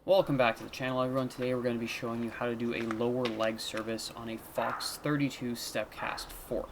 Welcome back to the channel, everyone. Today we're going to be showing you how to do a lower leg service on a Fox 32 StepCast fork.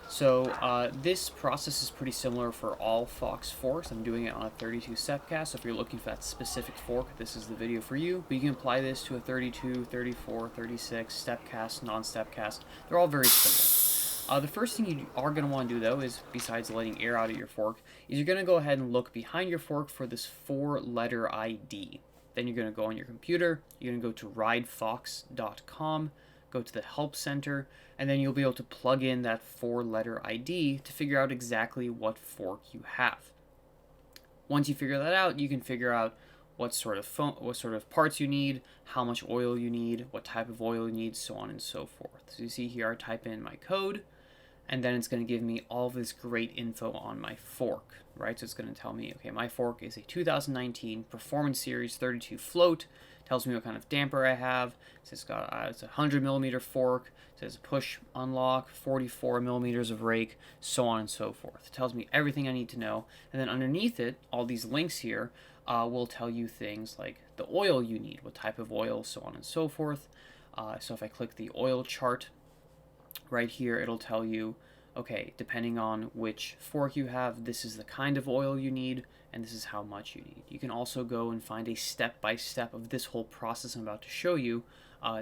So this process is pretty similar for all Fox forks. I'm doing it on a 32 StepCast, so if you're looking for that specific fork, this is the video for you. But you can apply this to a 32, 34, 36, StepCast, non-StepCast. They're all very similar. The first thing you are going to want to do, though, is besides letting air out of your fork, is you're going to go ahead and look behind your fork for this 4-letter ID. Then you're going to go on your computer, you're going to go to ridefox.com, go to the Help Center, and then you'll be able to plug in that 4-letter ID to figure out exactly what fork you have. Once you figure that out, you can figure out what sort of parts you need, how much oil you need, what type of oil you need, so on and so forth. So you see here, I type in my code, and then it's going to give me all of this great info on my fork, right? So it's going to tell me, okay, my fork is a 2019 Performance Series 32 float. Tells me what kind of damper I have. It says it's a 100 millimeter fork. It says push unlock, 44 millimeters of rake, so on and so forth. It tells me everything I need to know. And then underneath it, all these links here will tell you things like the oil you need, what type of oil, so on and so forth. So if I click the oil chart, right here it'll tell you, okay, depending on which fork you have, this is the kind of oil you need and this is how much you need. You can also go and find a step-by-step of this whole process I'm about to show you.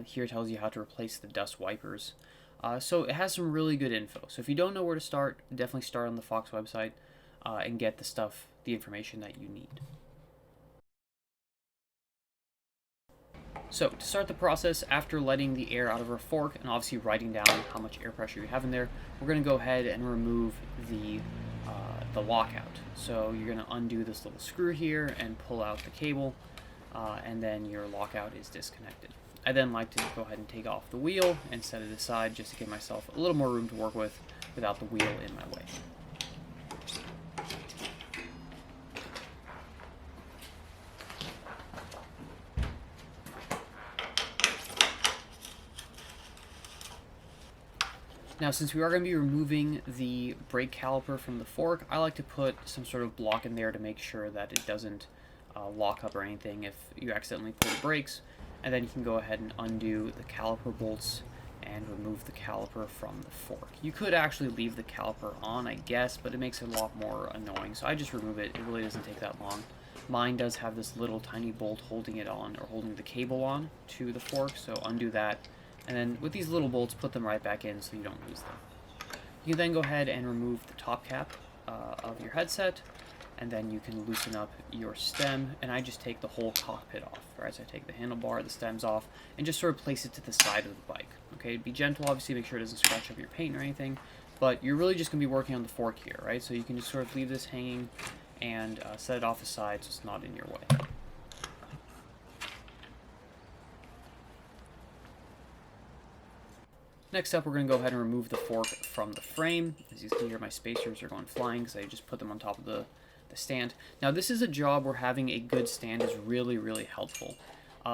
Here it tells you how to replace the dust wipers. So it has some really good info. So if you don't know where to start, definitely start on the Fox website and get the information that you need. So to start the process, after letting the air out of our fork and obviously writing down how much air pressure you have in there, we're going to go ahead and remove the lockout. So you're going to undo this little screw here and pull out the cable, and then your lockout is disconnected. I then like to go ahead and take off the wheel and set it aside just to give myself a little more room to work with without the wheel in my way. Now, since we are going to be removing the brake caliper from the fork, I like to put some sort of block in there to make sure that it doesn't lock up or anything if you accidentally pull the brakes. And then you can go ahead and undo the caliper bolts and remove the caliper from the fork. You could actually leave the caliper on, I guess, but it makes it a lot more annoying. So I just remove it. It really doesn't take that long. Mine does have this little tiny bolt holding it on, or holding the cable on to the fork, so undo that. And then with these little bolts, put them right back in so you don't lose them. You can then go ahead and remove the top cap of your headset, and then you can loosen up your stem, and I just take the whole cockpit off, right? So I take the handlebar, the stems off, and just sort of place it to the side of the bike. Okay, be gentle, obviously, make sure it doesn't scratch up your paint or anything, but you're really just going to be working on the fork here, right? So you can just sort of leave this hanging and set it off the side so it's not in your way. Next up, we're going to go ahead and remove the fork from the frame. As you see here, my spacers are going flying because I just put them on top of the stand. Now, this is a job where having a good stand is really, really helpful.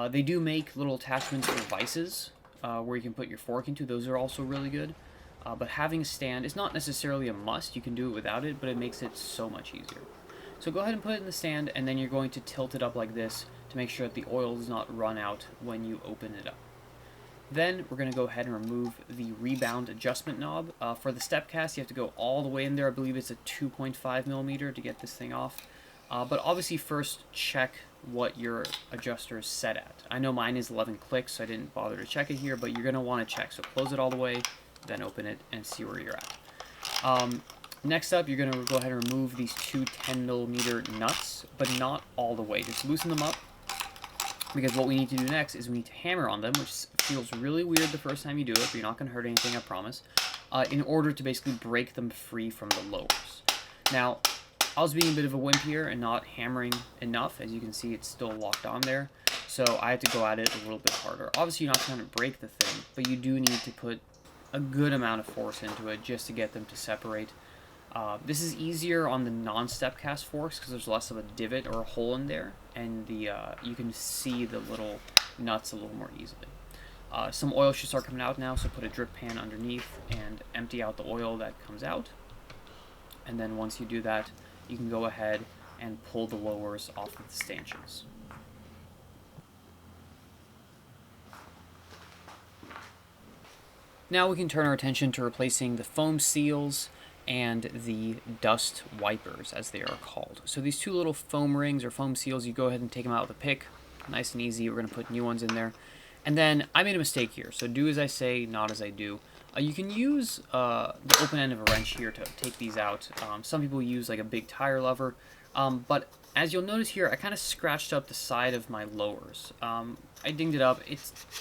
They do make little attachments for vices where you can put your fork into. Those are also really good. But having a stand is not necessarily a must. You can do it without it, but it makes it so much easier. So go ahead and put it in the stand, and then you're going to tilt it up like this to make sure that the oil does not run out when you open it up. Then we're going to go ahead and remove the rebound adjustment knob. For the StepCast, you have to go all the way in there. I believe it's a 2.5 millimeter to get this thing off. But obviously first check what your adjuster is set at. I know mine is 11 clicks, so I didn't bother to check it here, but you're going to want to check. So close it all the way, then open it and see where you're at. Next up, you're going to go ahead and remove these two 10 millimeter nuts, but not all the way. Just loosen them up, because what we need to do next is we need to hammer on them, which feels really weird the first time you do it, but you're not going to hurt anything, I promise, in order to basically break them free from the lowers. Now, I was being a bit of a wimp here and not hammering enough. As you can see, it's still locked on there, so I had to go at it a little bit harder. Obviously, you're not trying to break the thing, but you do need to put a good amount of force into it just to get them to separate. This is easier on the non-StepCast forks because there's less of a divot or a hole in there, and you can see the little nuts a little more easily. Some oil should start coming out now, so put a drip pan underneath and empty out the oil that comes out. And then once you do that, you can go ahead and pull the lowers off of the stanchions. Now we can turn our attention to replacing the foam seals and the dust wipers, as they are called. So these two little foam rings or foam seals, you go ahead and take them out with a pick. Nice and easy. We're going to put new ones in there. And then I made a mistake here, so do as I say, not as I do. You can use the open end of a wrench here to take these out. Some people use like a big tire lever, but as you'll notice here, I kind of scratched up the side of my lowers. I dinged it up.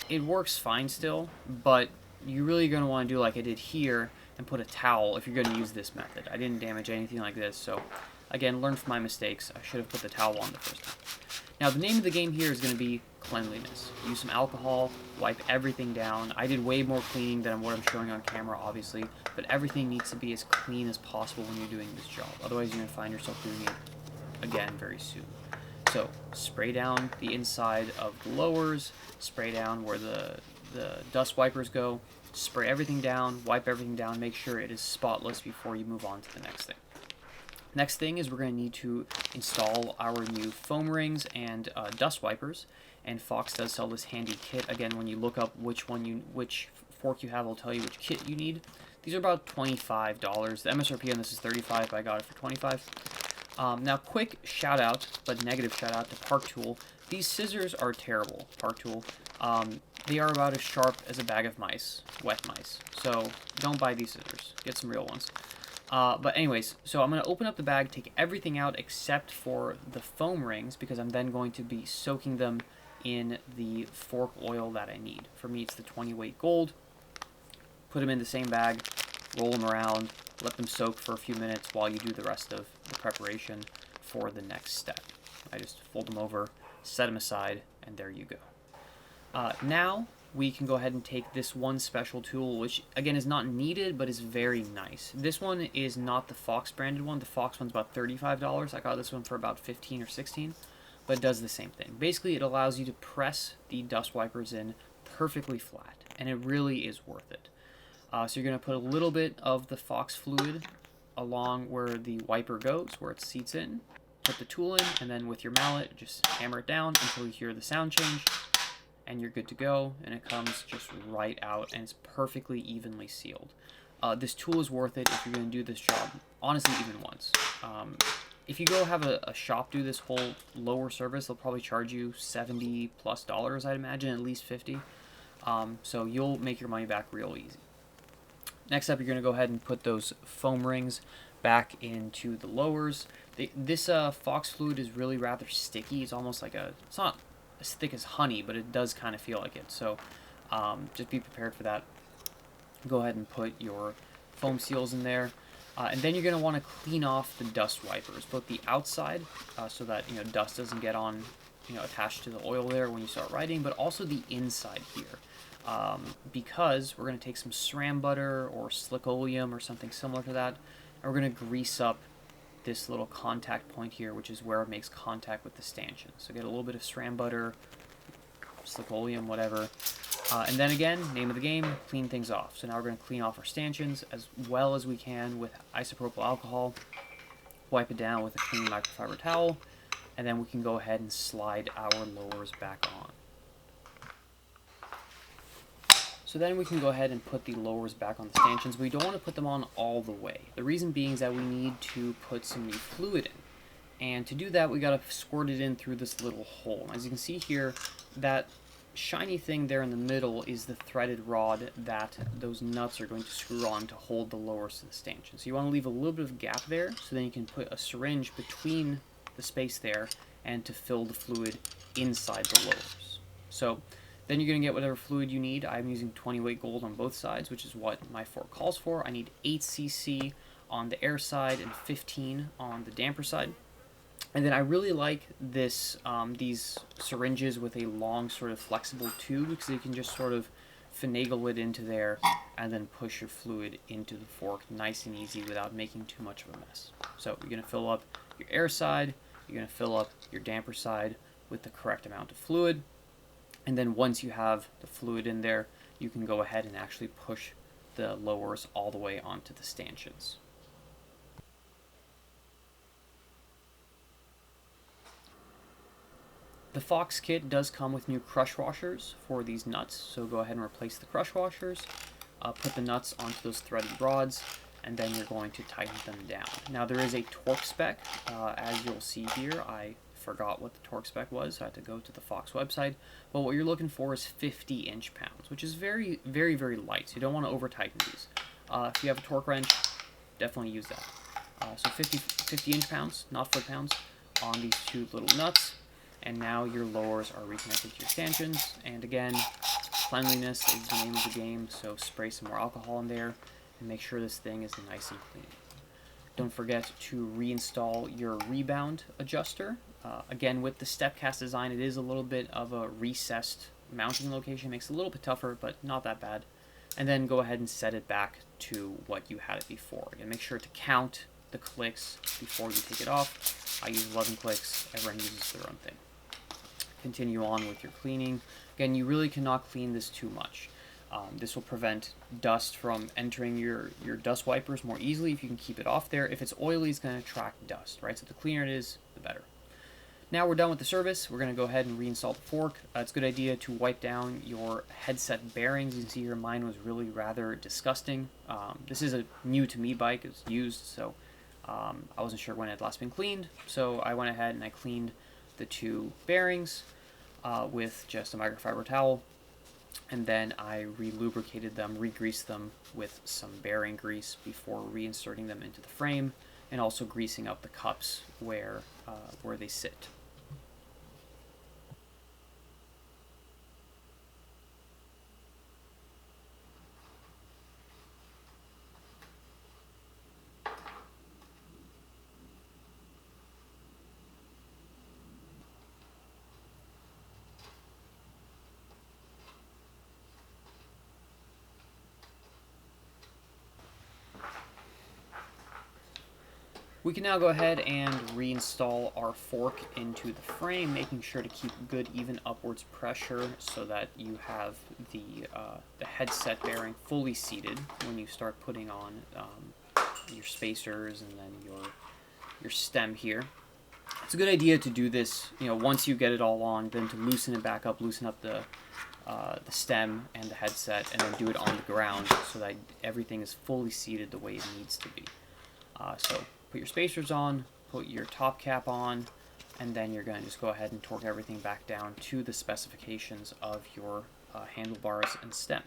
It works fine still, but you're really going to want to do like I did here and put a towel if you're going to use this method. I didn't damage anything like this, so again, learn from my mistakes. I should have put the towel on the first time. Now, the name of the game here is going to be cleanliness. Use some alcohol, wipe everything down. I did way more cleaning than what I'm showing on camera, obviously, but everything needs to be as clean as possible when you're doing this job. Otherwise, you're going to find yourself doing it again very soon. So, spray down the inside of the lowers, spray down where the dust wipers go, spray everything down, wipe everything down, make sure it is spotless before you move on to the next thing. Next thing is we're going to need to install our new foam rings and dust wipers, and Fox does sell this handy kit. Again, when you look up which fork you have, it'll tell you which kit you need. These are about $25. The MSRP on this is $35, but I got it for $25. Now, quick shout out, but negative shout out to Park Tool. These scissors are terrible, Park Tool. They are about as sharp as a bag of mice, wet mice. So don't buy these scissors. Get some real ones. But anyways, so I'm going to open up the bag, take everything out except for the foam rings, because I'm then going to be soaking them in the fork oil that I need. For me, it's the 20 weight gold. Put them in the same bag, roll them around, let them soak for a few minutes while you do the rest of the preparation for the next step. I just fold them over, set them aside, and there you go. Now we can go ahead and take this one special tool, which again is not needed but is very nice. This one is not the Fox branded one. The Fox one's about $35. I got this one for about 15 or 16, but it does the same thing. Basically, it allows you to press the dust wipers in perfectly flat, and it really is worth it. So you're going to put a little bit of the Fox fluid along where the wiper goes, where it seats in. Put the tool in, and then with your mallet, just hammer it down until you hear the sound change, and you're good to go, and it comes just right out, and it's perfectly evenly sealed. This tool is worth it if you're going to do this job, honestly, even once. If you go have a shop do this whole lower service, they'll probably charge you $70 plus, I'd imagine, at least 50. So you'll make your money back real easy. Next up, you're going to go ahead and put those foam rings back into the lowers. This Fox fluid is really rather sticky. It's almost like it's not as thick as honey, but it does kind of feel like it. So just be prepared for that. Go ahead and put your foam seals in there. And then you're going to want to clean off the dust wipers, both the outside, so that dust doesn't get on, attached to the oil there when you start riding, but also the inside here. Because we're going to take some SRAM butter or slick oleum or something similar to that, and we're going to grease up this little contact point here, which is where it makes contact with the stanchion. So get a little bit of SRAM butter, slick oleum, whatever. And then again, name of the game, clean things off. So now we're going to clean off our stanchions as well as we can with isopropyl alcohol. Wipe it down with a clean microfiber towel, and then we can go ahead and slide our lowers back on. So then we can go ahead and put the lowers back on the stanchions. We don't want to put them on all the way. The reason being is that we need to put some new fluid in. And to do that, we got to squirt it in through this little hole. As you can see here, that shiny thing there in the middle is the threaded rod that those nuts are going to screw on to hold the lowers to the stanchion. So you want to leave a little bit of gap there, so then you can put a syringe between the space there and to fill the fluid inside the lowers. So then you're going to get whatever fluid you need. I'm using 20 weight gold on both sides, which is what my fork calls for. I need 8 cc on the air side and 15 on the damper side. And then I really like this these syringes with a long sort of flexible tube, because you can just sort of finagle it into there and then push your fluid into the fork nice and easy without making too much of a mess. So you're going to fill up your air side, you're going to fill up your damper side with the correct amount of fluid. And then once you have the fluid in there, you can go ahead and actually push the lowers all the way onto the stanchions. The Fox kit does come with new crush washers for these nuts, so go ahead and replace the crush washers. put the nuts onto those threaded rods, and then you're going to tighten them down. Now there is a torque spec, as you'll see here. I forgot what the torque spec was, so I had to go to the Fox website. But what you're looking for is 50 inch-pounds, which is very, very, very light, so you don't want to over-tighten these. If you have a torque wrench, definitely use that. So 50 inch-pounds, not foot-pounds, on these two little nuts. And now your lowers are reconnected to your stanchions. And again, cleanliness is the name of the game, so spray some more alcohol in there and make sure this thing is nice and clean. Don't forget to reinstall your rebound adjuster. Again, with the StepCast design, it is a little bit of a recessed mounting location. Makes it a little bit tougher, but not that bad. And then go ahead and set it back to what you had it before. Again, make sure to count the clicks before you take it off. I use 11 clicks. Everyone uses their own thing. Continue on with your cleaning. Again, you really cannot clean this too much. This will prevent dust from entering your dust wipers more easily if you can keep it off there. If it's oily, it's going to attract dust, right? So the cleaner it is, the better. Now we're done with the service. We're going to go ahead and reinstall the fork. It's a good idea to wipe down your headset bearings. You can see here mine was really rather disgusting. This is a new to me bike. It's used, so I wasn't sure when it had last been cleaned. So I went ahead and I cleaned the two bearings with just a microfiber towel. And then I re-lubricated them, re-greased them with some bearing grease before reinserting them into the frame, and also greasing up the cups where they sit. We can now go ahead and reinstall our fork into the frame, making sure to keep good even upwards pressure so that you have the headset bearing fully seated when you start putting on your spacers and then your stem here. It's a good idea to do this, once you get it all on, then to loosen it back up, loosen up the stem and the headset, and then do it on the ground so that everything is fully seated the way it needs to be. So put your spacers on, put your top cap on, and then you're going to just go ahead and torque everything back down to the specifications of your handlebars and stem.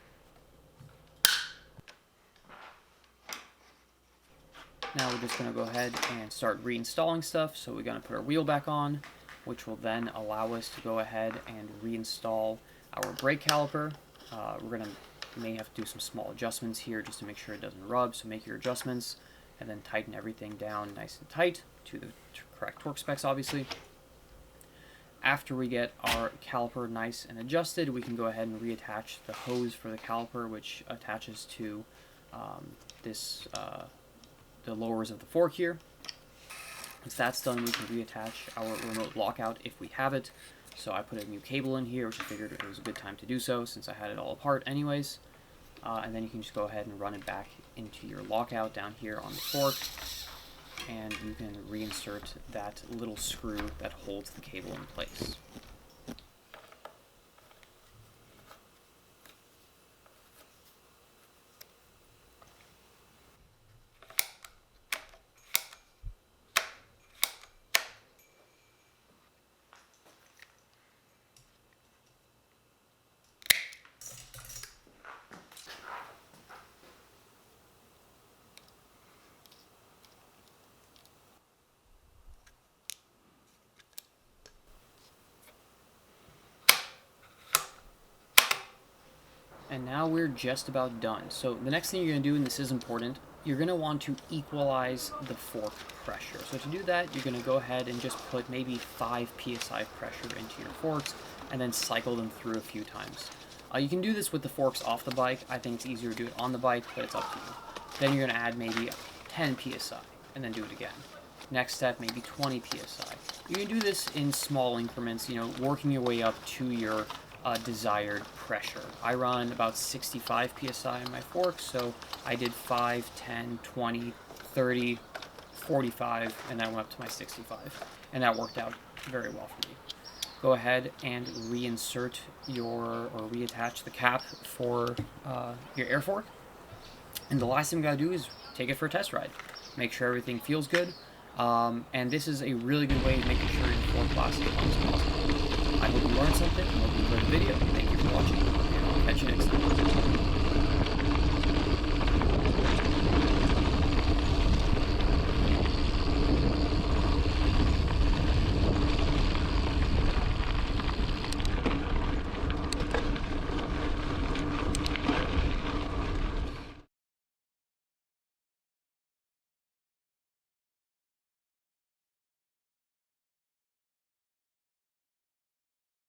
Now we're just going to go ahead and start reinstalling stuff. So we're going to put our wheel back on, which will then allow us to go ahead and reinstall our brake caliper. We're going to may have to do some small adjustments here just to make sure it doesn't rub, so make your adjustments and then tighten everything down nice and tight to the correct torque specs, obviously. After we get our caliper nice and adjusted, we can go ahead and reattach the hose for the caliper, which attaches to the lowers of the fork here. Once that's done, we can reattach our remote lockout if we have it. So I put a new cable in here, which I figured it was a good time to do so since I had it all apart anyways. And then you can just go ahead and run it back into your lockout down here on the fork, and you can reinsert that little screw that holds the cable in place. And now we're just about done. So the next thing you're going to do, and this is important, you're going to want to equalize the fork pressure. So to do that, you're going to go ahead and just put maybe 5 psi pressure into your forks and then cycle them through a few times. You can do this with the forks off the bike. I think it's easier to do it on the bike, but it's up to you. Then you're going to add maybe 10 psi and then do it again. Next step, maybe 20 psi. You can do this in small increments, working your way up to your desired pressure. I run about 65 psi in my fork, so I did 5, 10, 20, 30, 45, and then I went up to my 65. And that worked out very well for me. Go ahead and reinsert or reattach the cap for your air fork. And the last thing we gotta do is take it for a test ride. Make sure everything feels good. And this is a really good way of making sure your fork lasts as long as possible. I hope you learned something. I hope you enjoyed the video. Thank you for watching, and I'll catch you next time.